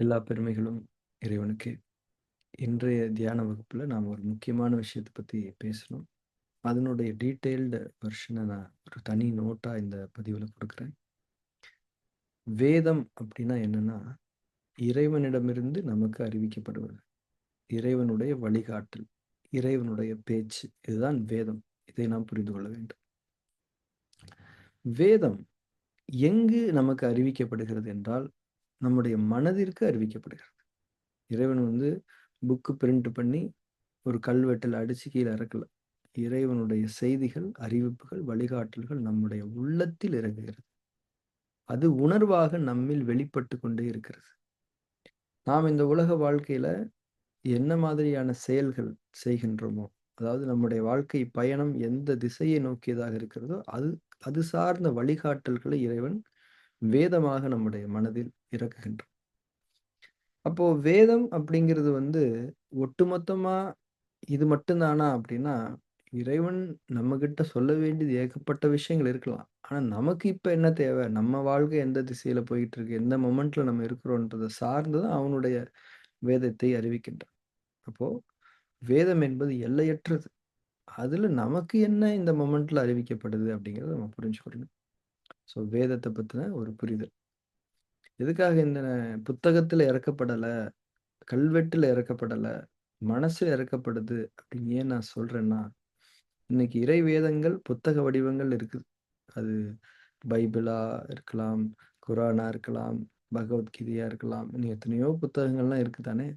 எல்லா பெருமைகளும் இறைவனுக்கே. இன்றைய தியான வகுப்புல நாம ஒரு முக்கியமான விஷயத்த பத்தி பேசணும். அதனுடைய டீட்டெயில்டு வெர்ஷன நான் ஒரு தனி நோட்டா இந்த பதிவுல குடுக்குறேன். வேதம் அப்டின்னா என்னன்னா, இறைவனிடமிருந்து நமக்கு அறிவிக்கப்படுவது. இறைவனுடைய வழிகாட்டல், இறைவனுடைய பேச்சு. இதுதான் வேதம். இதை நாம் புரிந்து கொள்ள வேண்டும். வேதம் எங்கு நமக்கு அறிவிக்கப்படுகிறது என்றால், நம்முடைய மனதிற்கு அறிவிக்கப்படுகிறது. இறைவன் புக் பிரிண்ட் பண்ணி ஒரு கல்வெட்டுல அடிச்சு கீழ இறக்கல. இறைவனுடைய செய்திகள், அறிவிப்புகள், வழிகாட்டல்கள் நம்முடைய உள்ளத்தில் இறங்குகிறது. அது உணர்வாக நம்மில் வெளிப்பட்டுக் கொண்டே இருக்கிறது. நாம் இந்த உலக வாழ்க்கையில என்ன மாதிரியான செயல்கள் செய்கின்றோமோ, அதாவது நம்முடைய வாழ்க்கை பயணம் எந்த திசையை நோக்கியதாக இருக்கிறதோ, அது அது சார்ந்த வழிகாட்டல்களை இறைவன் வேதமாக நம்முடைய மனதில் இறக்குகின்றான். அப்போ வேதம் அப்படிங்கிறது ஒட்டுமொத்தமா இது மட்டும் தானா அப்படின்னா, இறைவன் நம்மகிட்ட சொல்ல வேண்டியது ஏகப்பட்ட விஷயங்கள் இருக்கலாம். ஆனா, நமக்கு இப்ப என்ன தேவை? நம்ம வாழ்க்கை எந்த திசையில போயிட்டு இருக்கு? எந்த மொமெண்ட்ல நம்ம இருக்கிறோன்றத சார்ந்து தான் அவனுடைய வேதத்தை அறிவிக்கின்றான். அப்போ வேதம் என்பது எல்லையற்றது. அதுல நமக்கு என்ன இந்த மொமெண்ட்ல அறிவிக்கப்படுது அப்படிங்கிறத நம்ம புரிஞ்சுக்கணும். ஸோ வேதத்த பத்தின ஒரு புரிதல். எதுக்காக இந்த புத்தகத்துல இறக்கப்படல, கல்வெட்டுல இறக்கப்படல, மனசுல இறக்கப்படுது அப்படின்னு ஏன் நான் சொல்றேன்னா, இன்னைக்கு இறை வேதங்கள் புத்தக வடிவங்கள் இருக்குது. அது பைபிளா இருக்கலாம், குரானா இருக்கலாம், பகவத்கீதையா இருக்கலாம். இன்னும் எத்தனையோ புத்தகங்கள்லாம் இருக்கு தானே!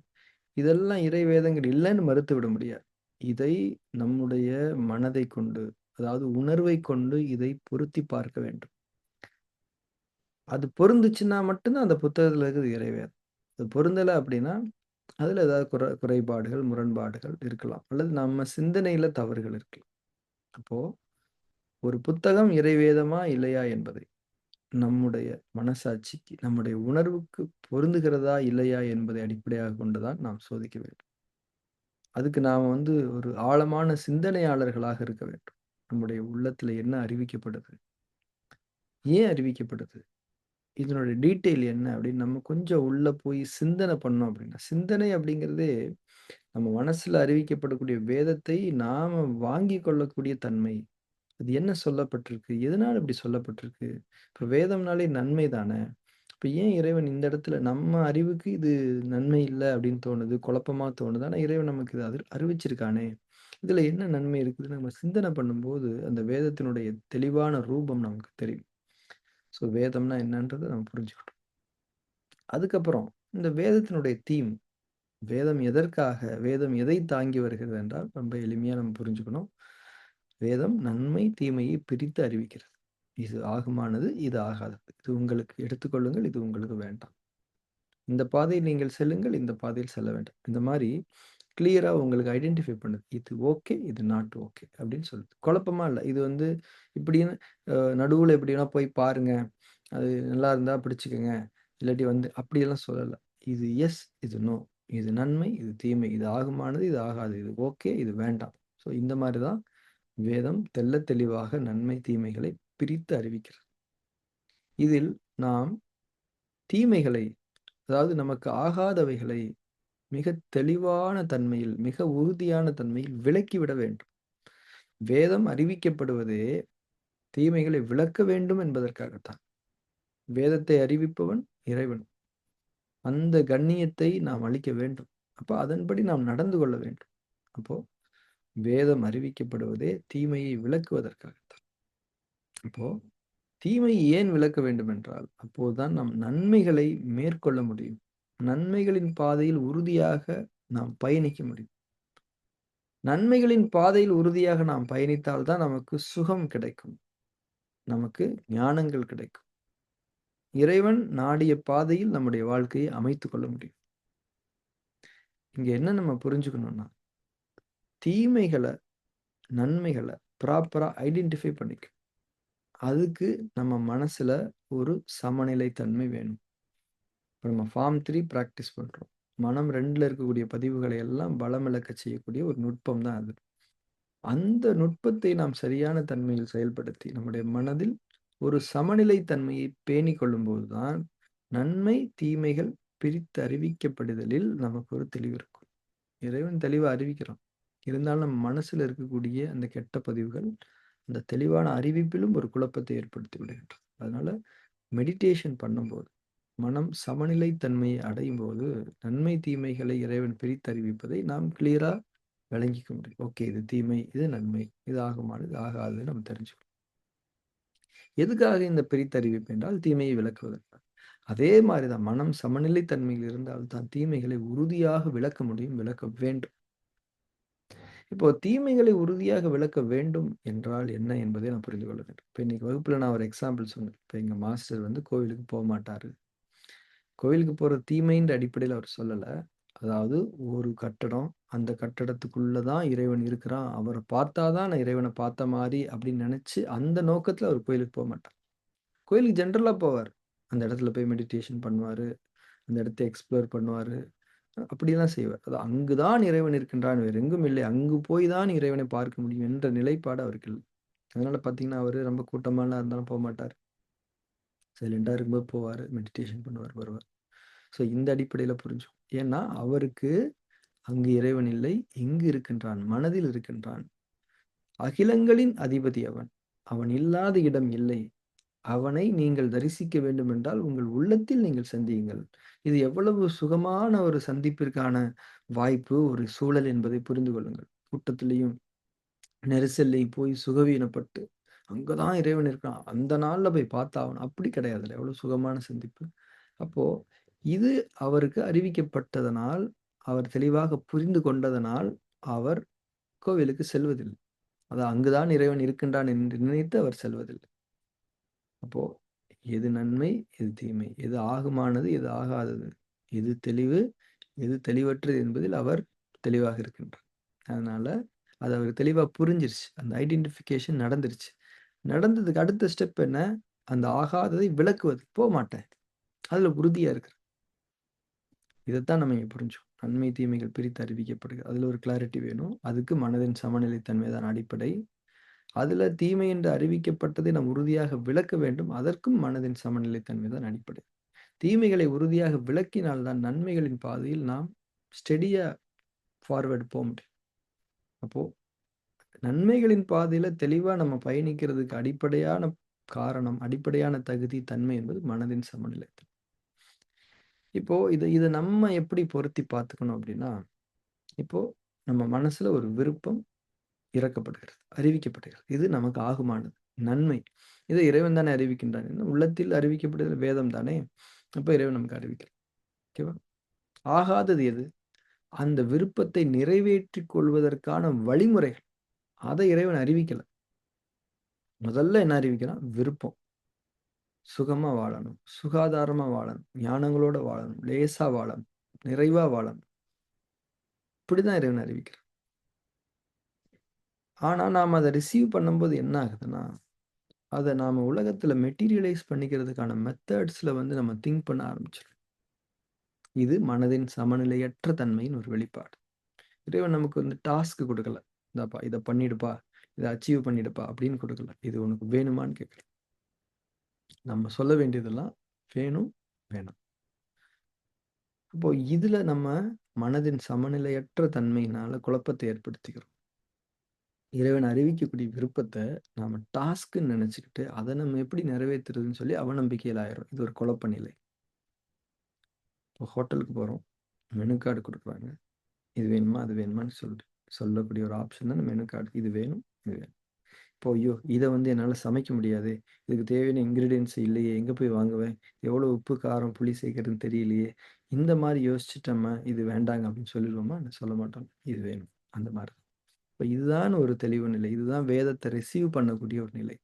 இதெல்லாம் இறை வேதங்கள் இல்லன்னு மறுத்து விட முடியாது. இதை நம்முடைய மனதைக் கொண்டு, அதாவது உணர்வைக் கொண்டு இதை பொருத்தி பார்க்க வேண்டும். அது பொருந்துச்சுன்னா மட்டும் தான் அந்த புத்தகத்துல இருக்கிறது இறை வேதம். அது பொருந்தல அப்டின்னா, அதுல ஏதாவது குறைபாடுகள், முரண்பாடுகள் இருக்கலாம். அல்லது நம்ம சிந்தனையில தவறுகள் இருக்கலாம். அப்போ ஒரு புத்தகம் இறைவேதமா? இல்லையா? என்பதை நம்முடைய மனசாட்சிக்கு, நம்முடைய உணர்வுக்கு பொருந்துகிறதா? இல்லையா? என்பதை அடிப்படையாகக் கொண்டு தான் நாம் சோதிக்க வேண்டும். அதுக்கு நாம ஒரு ஆழமான சிந்தனையாளர்களாக இருக்க வேண்டும். நம்முடைய உள்ளத்துல என்ன அறிவிக்கப்படுது? ஏன் அறிவிக்கப்படுது? இதனுடைய டீட்டெயில் என்ன? அப்படின்னு நம்ம கொஞ்சம் உள்ள போய் சிந்தனை பண்ணோம் அப்படின்னா, சிந்தனை அப்படிங்கிறதே நம்ம மனசுல அறிவிக்கப்படக்கூடிய வேதத்தை நாம வாங்கிக் கொள்ளக்கூடிய தன்மை. அது என்ன சொல்லப்பட்டிருக்கு? எதனால இப்படி சொல்லப்பட்டிருக்கு? இப்ப வேதம்னாலே நன்மை தானே! இப்ப ஏன் இறைவன் இந்த இடத்துல நம்ம அறிவுக்கு இது நன்மை இல்ல அப்படின்னு தோணுது, குழப்பமா தோணுது. ஆனா இறைவன் நமக்கு இத அறிவிச்சிருக்கானே! இதுல என்ன நன்மை இருக்குதுன்னு நம்ம சிந்தனை பண்ணும்போது, அந்த வேதத்தினுடைய தெளிவான ரூபம் நமக்கு தெரியும். ஸோ வேதம்னா என்னன்றத நம்ம புரிஞ்சுக்கிட்டோம். அதுக்கப்புறம் இந்த வேதத்தினுடைய தீம், வேதம் எதற்காக, வேதம் எதை தாங்கி வருகிறது என்றால், ரொம்ப எளிமையா நம்ம புரிஞ்சுக்கணும். வேதம் நன்மை, தீமையை பிரித்து அறிவிக்கிறது. இது ஆகுமானது, இது ஆகாதது. இது உங்களுக்கு எடுத்துக்கொள்ளுங்கள், இது உங்களுக்கு வேண்டாம். இந்த பாதையில் நீங்கள் செல்லுங்கள், இந்த பாதையில் செல்ல வேண்டாம். இந்த மாரி கிளியரா உங்களுக்கு ஐடென்டிஃபை பண்ணுது. இது ஓகே, இது நாட் ஓகே அப்படின்னு சொல்லுது. குழப்பமா இல்ல. இது இப்படின்னு நடுவுல எப்படி வேணா போய் பாருங்க. அது நல்லா இருந்தா பிடிச்சுக்கங்க. இல்லாட்டி அப்படியெல்லாம் சொல்லல. இது எஸ், இது நோ. இது நன்மை, இது தீமை. இது ஆகுமானது, இது ஆகாது. இது ஓகே, இது வேண்டாம். ஸோ இந்த மாரி தான் வேதம் தெள்ளத் தெளிவாக நன்மை, தீமைகளை பிரித்து அறிவிக்கிறது. இதில் நாம் தீமைகளை, அதாவது நமக்கு ஆகாதவைகளை மிக தெளிவான தன்மையில், மிக உறுதியான தன்மையில் விலக்கிவிட வேண்டும். வேதம் அறிவிக்கப்படுவதே தீமைகளை விலக்க வேண்டும் என்பதற்காகத்தான். வேதத்தை அறிவிப்பவன் இறைவன். அந்த கண்ணியத்தை நாம் அளிக்க வேண்டும். அப்ப அதன்படி நாம் நடந்து கொள்ள வேண்டும். அப்போ வேதம் அறிவிக்கப்படுவதே தீமையை விலக்குவதற்காகத்தான். அப்போ தீமை ஏன் விலக்க வேண்டும் என்றால், அப்போதுதான் நாம் நன்மைகளை மேற்கொள்ள முடியும். நன்மைகளின் பாதையில் உறுதியாக நாம் பயணிக்க முடியும். நன்மைகளின் பாதையில் உறுதியாக நாம் பயணித்தால் தான் நமக்கு சுகம் கிடைக்கும். நமக்கு ஞானங்கள் கிடைக்கும். இறைவன் நாடிய பாதையில் நம்முடைய வாழ்க்கையை அமைத்துக் கொள்ள முடியும். இங்க என்ன நம்ம புரிஞ்சுக்கணும்னா, தீமைகள, நன்மைகள ப்ராப்பரா ஐடென்டிஃபை பண்ணிக்கணும். அதுக்கு நம்ம மனசுல ஒரு சமநிலை தன்மை வேணும். இப்ப நம்ம ஃபார்ம் 3 பிராக்டிஸ் பண்றோம். மனம் 2ல இருக்கக்கூடிய பதிவுகளை எல்லாம் பலமிழக்கச் செய்யக்கூடிய ஒரு நுட்பம் தான் அது. அந்த நுட்பத்தை நாம் சரியான தன்மையில் செயல்படுத்தி, நம்முடைய மனதில் ஒரு சமநிலை தன்மையை பேணிக் கொள்ளும்போது தான், நன்மை, தீமைகள் பிரித்து அறிவிக்கப்படுதலில் நமக்கு ஒரு தெளிவு இருக்கும். இறைவன் தெளிவா அறிவிக்கிறான். இருந்தாலும் நம்ம மனசுல இருக்கக்கூடிய அந்த கெட்ட பதிவுகள், அந்த தெளிவான அறிவிப்பிலும் ஒரு குழப்பத்தை ஏற்படுத்தி விடுகின்றது. அதனால மெடிடேஷன் பண்ணும்போது, மனம் சமநிலை தன்மையை அடையும்போது, நன்மை தீமைகளை இறைவன் பிரித்தறிவிப்பதை நாம் கிளியரா விளங்கிக்க முடியும். ஓகே, இது தீமை, இது நன்மை, இது ஆகுமானது, இது ஆகாதுன்னு நம்ம தெரிஞ்சுக்கணும். எதுக்காக இந்த பிரித்தறிவிப்பு என்றால் தீமையை விலக்குவதற்கு. அதே மாரி தான் மனம் சமநிலை தன்மையில் இருந்தால் தான் தீமைகளை உறுதியாக விலக்க முடியும், விலக்க வேண்டும். இப்போ தீமைகளை உறுதியாக விலக்க வேண்டும் என்றால் என்ன என்பதை நான் புரிந்து கொள்ள வேண்டும். இப்ப இன்னைக்கு வகுப்புல நான் ஒரு எக்ஸாம்பிள் சொன்னேன். இப்ப எங்க மாஸ்டர் வந்து கோவிலுக்கு போமாட்டாரு. கோவிலுக்கு போறது தீமைன்ற அடிப்படையில அவர் சொல்லல. அதாவது ஒரு கட்டடம், அந்த கட்டடத்துக்குள்ள தான் இறைவன் இருக்கிறான். அவர பார்த்தா தான் நான் இறைவன பார்த்த மாரி அப்படின்னு நெனச்சு, அந்த நோக்கத்துல அவர் கோயிலுக்கு போமாட்டார். கோயிலுக்கு ஜெனரலா போவாரு. அந்த இடத்துல போய் மெடிடேஷன் பண்ணுவாரு. அந்த இடத்த எக்ஸ்ப்ளோர் பண்ணுவாரு. அப்படியெல்லாம் செய்வார். அது அங்கு தான் இறைவன் இருக்கின்றான். வேறு எங்கும் இல்லை. அங்கு போய் தான் இறைவனை பார்க்க முடியும் என்ற நிலைப்பாடு அவருக்கு இல்ல. அதனால பார்த்தீங்கன்னா, அவரு ரொம்ப கூட்டமாலாம் இருந்தாலும் போமாட்டாரு. சைலன்ட்டா இருக்கும்போது போவாரு. மெடிடேஷன் பண்ணுவார், வருவார். ஸோ இந்த அடிப்படையில புரிஞ்சுக்கும். ஏன்னா, அவருக்கு அங்கு இறைவன் இல்லை. இங்கு இருக்கின்றான். மனதில் இருக்கின்றான். அகிலங்களின் அதிபதி அவன். அவன் இல்லாத இடம் இல்லை. அவனை நீங்கள் தரிசிக்க வேண்டுமென்றால், உங்கள் உள்ளத்தில் நீங்கள் சந்தியுங்கள். இது எவ்வளவு சுகமான ஒரு சந்திப்பிற்கான வாய்ப்பு, ஒரு சூழல் என்பதை புரிந்து கொள்ளுங்கள். கூட்டத்திலயும், நெரிசல்லயும் போய் சுகவீனப்பட்டு, அங்க தான் இறைவன் இருக்கான். அந்த நாள்ல போய் பார்த்தாகணும். அப்படி கிடையாதுல்ல. எவ்வளவு சுகமான சந்திப்பு. அப்போ இது அவருக்கு அறிவிக்கப்பட்டதனால், அவர் தெளிவாக புரிந்து கொண்டதனால், அவர் கோவிலுக்கு செல்வதில்லை. அதான் அங்கு தான் இறைவன் இருக்கின்றான் என்று நினைத்து அவர் செல்வதில்லை. அப்போ எது நன்மை, எது தீமை, எது ஆகுமானது, எது ஆகாதது, எது தெளிவு, எது தெளிவற்றது என்பதில் அவர் தெளிவாக இருக்கின்றார். அதனால அது அவருக்கு தெளிவா புரிஞ்சிருச்சு. அந்த ஐடென்டிஃபிகேஷன் நடந்துருச்சு. நடந்ததுக்கு அடுத்த ஸ்டெப் என்ன? அந்த ஆகாததை விலக்குவது. போமாட்டேன். அதுல உறுதியா இருக்கிறேன். இதத்தான் நம்ம இங்க புரிஞ்சோம். நன்மை, தீமைகள் பிரித்து அறிவிக்கப்படுகிறது. அதுல ஒரு கிளாரிட்டி வேணும். அதுக்கு மனதின் சமநிலைத்தன்மை தான் அடிப்படை. அதுல தீமை என்று அறிவிக்கப்பட்டதை நாம் உறுதியாக விலக்க வேண்டும். அதற்கும் மனதின் சமநிலைத்தன்மை தான் அடிப்படை. தீமைகளை உறுதியாக விலக்கினால் தான் நன்மைகளின் பாதையில் நாம் ஸ்டெடியா ஃபார்வர்ட் போ முடியும். அப்போ நன்மைகளின் பாதையில தெளிவா நம்ம பயணிக்கிறதுக்கு அடிப்படையான காரணம், அடிப்படையான தகுதி, தன்மை என்பது மனதின் சமநிலை. இப்போ இத இத நம்ம எப்படி பொருத்தி பார்த்துக்கணும் அப்படின்னா, இப்போ நம்ம மனசுல ஒரு விருப்பம் இறக்கப்படுகிறது, அறிவிக்கப்படுகிறது. இது நமக்கு ஆகுமானது, நன்மை. இதை இறைவன் தானே அறிவிக்கின்றான். உள்ளத்தில் அறிவிக்கப்படுகிற வேதம் தானே. அப்ப இறைவன் நமக்கு அறிவிக்கிறான். ஓகேவா? ஆகாதது எது? அந்த விருப்பத்தை நிறைவேற்றிக் கொள்வதற்கான வழிமுறைகள். அதை இறைவன் அறிவிக்கல. முதல்ல என்ன அறிவிக்கிறான்? விருப்பம். சுகமா வாழணும், சுகாதாரமா வாழணும், ஞானங்களோட வாழணும், லேசா வாழணும், நிறைவா வாழணும். இப்படிதான் இறைவன் அறிவிக்கிறான். ஆனா, நாம அத ரிசீவ் பண்ணும்போது என்ன ஆகுதுன்னா, அத நாம உலகத்துல மெட்டீரியலைஸ் பண்ணிக்கிறதுக்கான மெத்தட்ஸ்ல வந்து நம்ம திங்க் பண்ண ஆரம்பிச்சுர்றோம். இது மனதின் சமநிலையற்ற தன்மையின் ஒரு வெளிப்பாடு. இறைவன் நமக்கு வந்து டாஸ்க் குடுக்கல. இந்தாப்பா இத பண்ணிடுப்பா, இத அச்சீவ் பண்ணிடுப்பா அப்படின்னு குடுக்கல. இது உனக்கு வேணுமான்னு கேட்கிறான். நம்ம சொல்ல வேண்டியதெல்லாம் வேணும், வேணாம். அப்போ இதுல நம்ம மனதின் சமநிலையற்ற தன்மையினால குழப்பத்தை ஏற்படுத்திக்கிறோம். இறைவன் அறிவிக்கக்கூடிய விருப்பத்த நாம டாஸ்க்ன்னு நெனச்சுக்கிட்டு, அத நம்ம எப்படி நிறைவேத்துறதுன்னு சொல்லி அவநம்பிக்கையில ஆயிர்றோம். இது ஒரு குழப்ப நிலை. இப்போ ஹோட்டலுக்கு போறோம். மெனு கார்டு குடுக்குறாங்க. இது வேணுமா? அது வேணுமான்னு சொல்லக்கூடிய ஒரு ஆப்ஷன் தான் மெனு கார்டு. இது வேணும், இது வேணும். இப்போ ஐயோ! இத வந்து என்னால சமைக்க முடியாதே. இதுக்கு தேவையான இன்கிரீடியன்ட்ஸ் இல்லையே. எங்க போய் வாங்குவேன்? எவ்வளோ உப்பு, காரம், புளி சேர்க்கிறதுன்னு தெரியலையே. இந்த மாரி யோசிச்சுட்டு நம்ம இது வேண்டாங்க அப்படின்னு சொல்லிருவோமா? சொல்ல மாட்டோம். இது வேணும். அந்த மாரி தான். இப்ப இதுதான் ஒரு தெளிவு நிலை. இதுதான் வேதத்த ரிசீவ் பண்ணக்கூடிய ஒரு நிலை.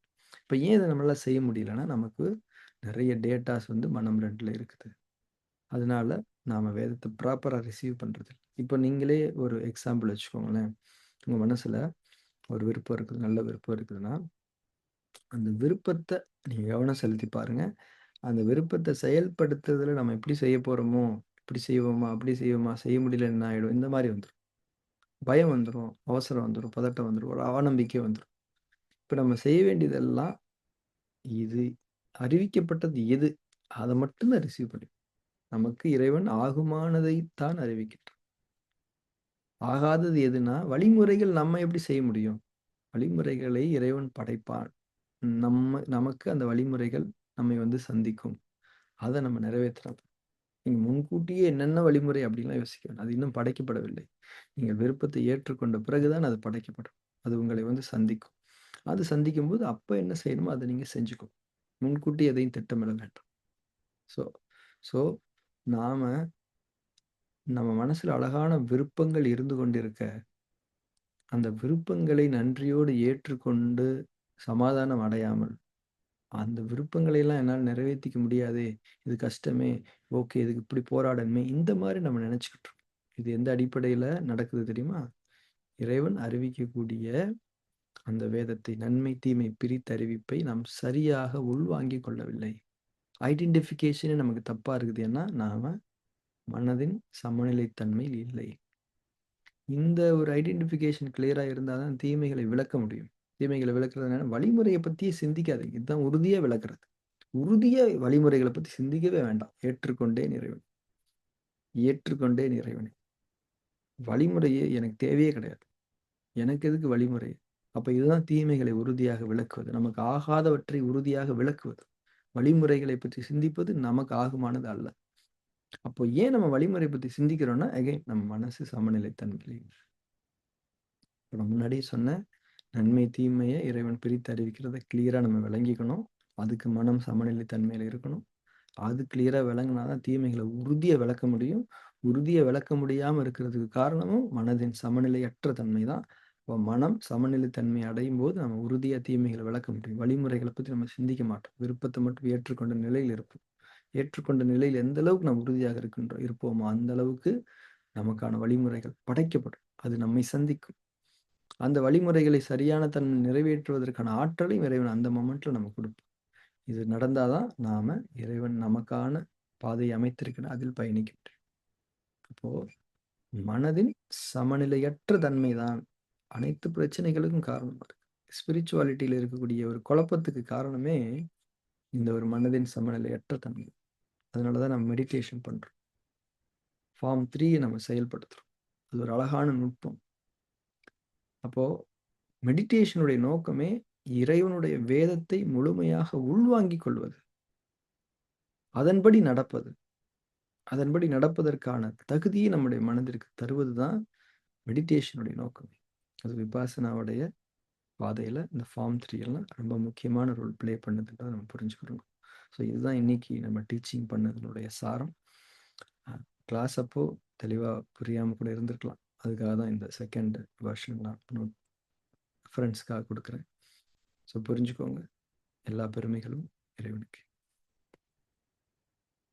இப்ப ஏன் இத நம்மளால செய்ய முடியலன்னா, நமக்கு நெறைய டேட்டாஸ் வந்து மனம் 2ல இருக்குது. அதனால நாம வேதத்த ப்ராப்பரா ரிசீவ் பண்றது இல்ல. இப்ப நீங்களே ஒரு எக்ஸாம்பிள் வச்சுக்கோங்களேன். உங்க மனசுல ஒரு விருப்பம் இருக்குது. நல்ல விருப்பம் இருக்குதுன்னா, அந்த விருப்பத்த நீங்க கவனம் செலுத்தி பாருங்க. அந்த விருப்பத்த செயல்படுத்துறதுல நம்ம எப்படி செய்ய போறோமோ, இப்படி செய்வோமா, அப்படி செய்வோமா, செய்ய முடியல என்ன ஆயிடும்? இந்த மாரி வந்துரும். பயம் வந்துரும், அவசரம் வந்துரும், பதட்டம் வந்துரும், ஒரு அவநம்பிக்கை வந்துரும். இப்ப நம்ம செய்ய வேண்டியதெல்லாம், இது அறிவிக்கப்பட்டது எது? அத மட்டும் தான் ரிசீவ் பண்ணி நமக்கு இறைவன் ஆகுமானதைத்தான் அறிவிக்கின்றான். ஆகாதது எதுனா, வழிமுறைகள் நம்ம எப்படி செய்ய முடியும்? வழிமுறைகளை இறைவன் படைப்பான். நமக்கு அந்த வழிமுறைகள் நம்மை வந்து சந்திக்கும். அத நம்ம நிறைவேற்றணும். நீங்க முன்கூட்டியே என்னென்ன வழிமுறை அப்படின்லாம் யோசிக்க வேண்டாம். அது இன்னும் படைக்கப்படவில்லை. நீங்கள் விருப்பத்தை ஏற்றுக்கொண்ட பிறகு தான் அது படைக்கப்படும். அது உங்களை வந்து சந்திக்கும். அது சந்திக்கும்போது அப்ப என்ன செய்யணுமோ அத நீங்க செஞ்சுக்கணும். முன்கூட்டி எதையும் திட்டமிட வேண்டாம். ஸோ ஸோ நாம நம்ம மனசுல அழகான விருப்பங்கள் இருந்து கொண்டிருக்க, அந்த விருப்பங்களை நன்றியோடு ஏற்றுக்கொண்டு சமாதானம் அடையாமல், அந்த விருப்பங்களை எல்லாம் என்னால நிறைவேத்திக்க முடியாதே! இது கஷ்டமே! ஓகே. இதுக்கு இப்படி போராடணுமே! இந்த மாரி நம்ம நெனச்சுக்கிட்டு இருக்கோம். இது எந்த அடிப்படையில நடக்குது தெரியுமா? இறைவன் அறிவிக்கக்கூடிய அந்த வேதத்தை நன்மை, தீமை பிரித்தறிவிப்பை நாம் சரியாக உள்வாங்கிக் கொள்ளவில்லை. ஐடென்டிஃபிகேஷனே நமக்கு தப்பா இருக்குது. ஏன்னா, நாம மனதின் சமநிலைத்தன்மையில் இல்லை. இந்த ஒரு ஐடென்டிஃபிகேஷன் கிளியரா இருந்தா தான் தீமைகளை விளக்க முடியும். தீமைகளை விளக்குறதுனால வழிமுறைய பத்தியே சிந்திக்காதீங்க. இதுதான் உறுதியா விளக்குறது. உறுதியா வழிமுறைகள பத்தி சிந்திக்கவே வேண்டாம். ஏற்றுக்கொண்டேன் இறைவன். ஏற்றுக்கொண்டேன் இறைவனை. வழிமுறையே எனக்கு தேவையே கிடையாது. எனக்கு எதுக்கு வழிமுறை? அப்ப இதுதான் தீமைகளை உறுதியாக விளக்குவது. நமக்கு ஆகாதவற்றை உறுதியாக விளக்குவது. வழிமுறைகளை பற்றி சிந்திப்பது நமக்கு ஆகுமானது அல்ல. அப்போ ஏன் நம்ம வழிமுறை பத்தி சிந்திக்கிறோம்னா, அகைன் நம்ம மனசு சமநிலை தன்மையில இல்ல. இப்ப நான் முன்னாடியே சொன்னேன். நன்மை, தீமைய இறைவன் பிரித்து அறிவிக்கிறத கிளியரா நம்ம விளங்கிக்கணும். அதுக்கு மனம் சமநிலை தன்மையில இருக்கணும். அது கிளியரா விளங்குனா தான் தீமைகள உறுதியா விளக்க முடியும். உறுதியா விளக்க முடியாம இருக்கிறதுக்கு காரணமும் மனதின் சமநிலையற்ற தன்மை தான். இப்போ மனம் சமநிலை தன்மை அடையும்போது நம்ம உறுதியா தீமைகள விளக்க முடியும். வழிமுறைகள பத்தி நம்ம சிந்திக்க மாட்டோம். விருப்பத்த மட்டும் ஏற்றுக்கொண்ட நிலையில் இருப்போம். ஏற்றுக்கொண்ட நிலையில் எந்த அளவுக்கு நாம் உறுதியாக இருப்போமோ, அந்த அளவுக்கு நமக்கான வழிமுறைகள் படைக்கப்படும். அது நம்மை சந்திக்கும். அந்த வழிமுறைகளை சரியான நிறைவேற்றுவதற்கான ஆற்றலையும் இறைவன் அந்த மொமெண்ட்ல நமக்கு குடுப்பான். இது நடந்தா தான் நாம இறைவன் நமக்கான பாதையை அமைத்திருக்கிறார். அதில் பயணிக்க முடியும். அப்போ மனதின் சமநிலையற்ற தன்மை தான் அனைத்து பிரச்சனைகளுக்கும் காரணமா இருக்கு. ஸ்பிரிச்சுவாலிட்டியில இருக்கக்கூடிய ஒரு குழப்பத்துக்கு காரணமே இந்த ஒரு மனதின் சமநிலையற்ற தன்மை. அதனால தான் நம்ம மெடிடேஷன் பண்றோம். ஃபார்ம் 3 நம்ம செயல்படுத்துறோம். அது ஒரு அழகான நுட்பம். அப்போ மெடிடேஷனுடைய நோக்கமே இறைவனுடைய வேதத்தை முழுமையாக உள்வாங்கிக் கொள்வது. அதன்படி நடப்பது. அதன்படி நடப்பதற்கான தகுதியை நம்முடைய மனதிற்கு தருவது தான் மெடிடேஷனுடைய நோக்கம். அது விபாசனாவுடைய பாதையில இந்த ஃபார்ம் 3 எல்லாம் ரொம்ப முக்கியமான ரோல் ப்ளே பண்ணுதுன்றத நம்ம புரிஞ்சுக்கிறணும். ஸோ இதுதான் இன்னைக்கு நம்ம டீச்சிங் பண்ணதனுடைய சாரம். கிளாஸ் அப்போ தெளிவா புரியாம கூட இருந்திருக்கலாம். அதுக்காக தான் இந்த செகண்ட் வெர்ஷன் நான் ரெஃபரன்ஸ்க்காக குடுக்குறேன். ஸோ புரிஞ்சுக்கோங்க. எல்லா பெருமைகளும் இறைவனுக்கு.